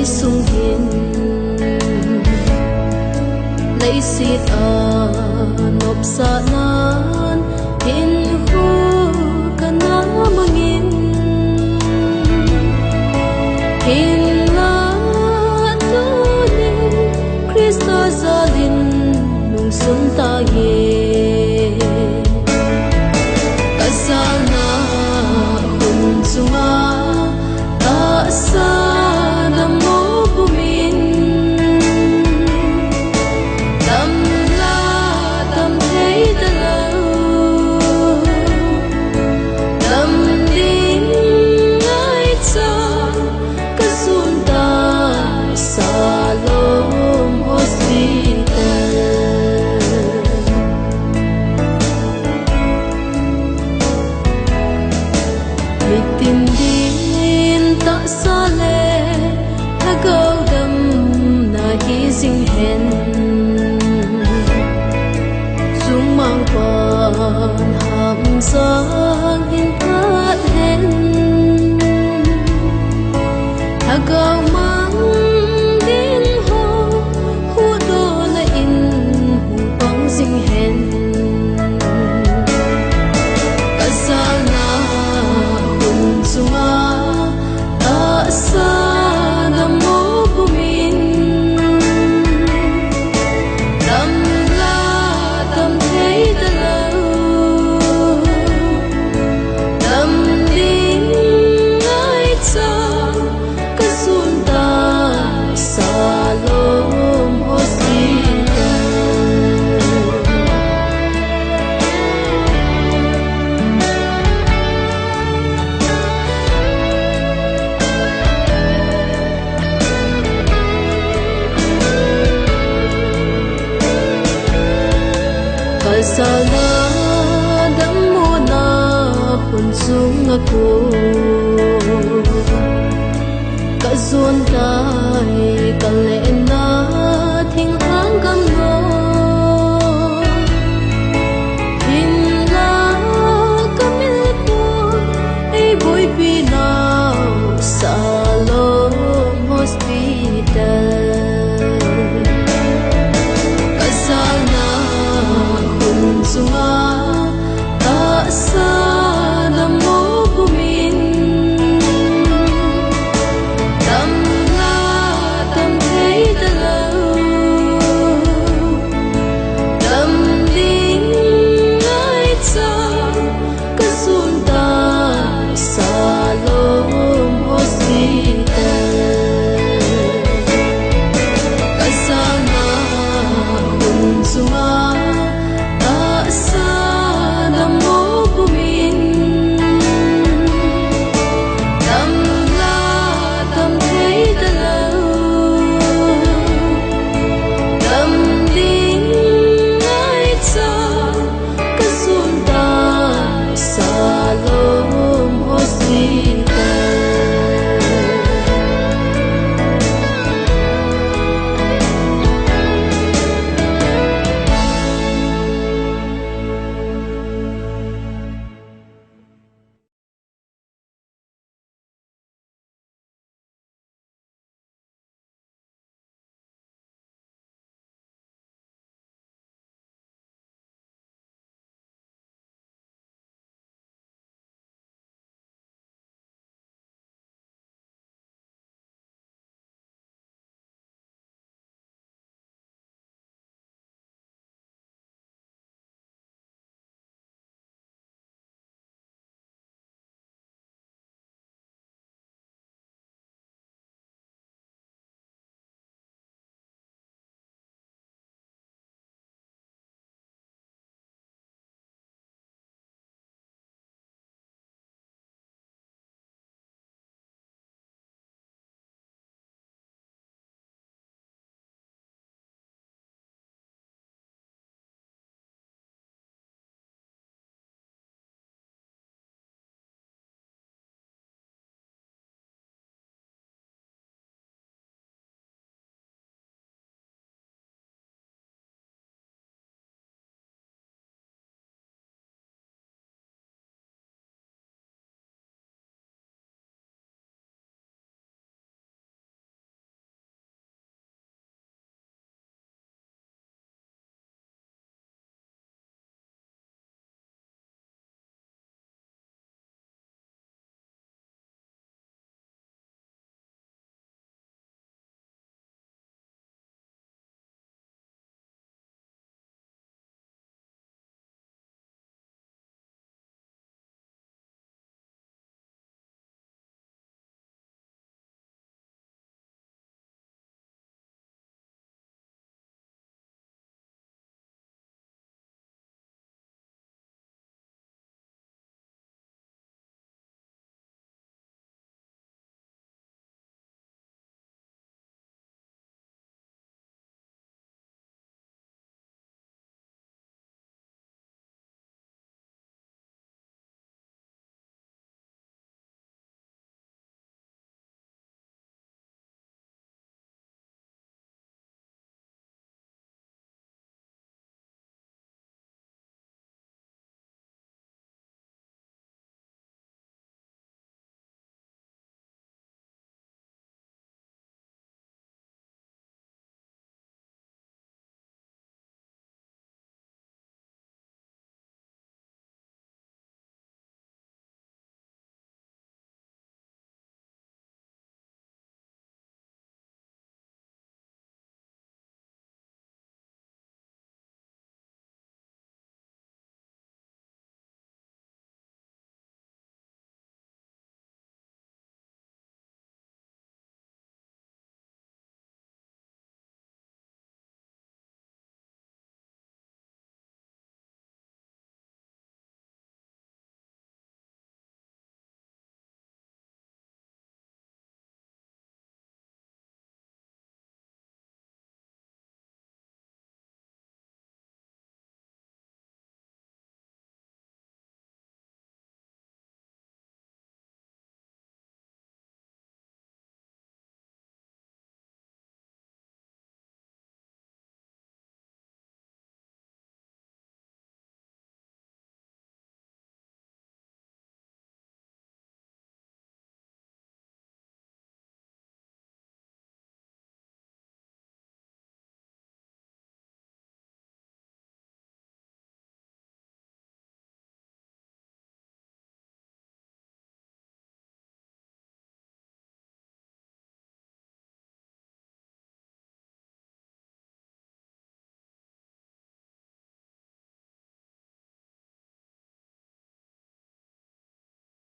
sung hin lấy xịt nộp sa nan hin hu kana mangin hin la tu ni Christo zalin nung sun ta ye kasana hun sunga ta sa tìm đến ta xa lệ ta câu đâm na hy sinh hẹn dung mang quan hàm giang hin thắt hẹn ta câu mang đến hồ hú đô na in hùng bóng sinh hẹn ta xa sunga ta sa nam mô của mình tâm la tâm thấy ta lâu tâm linh ai cha cái sun ta sa lom hospital Kasana dam mo na hun sung ako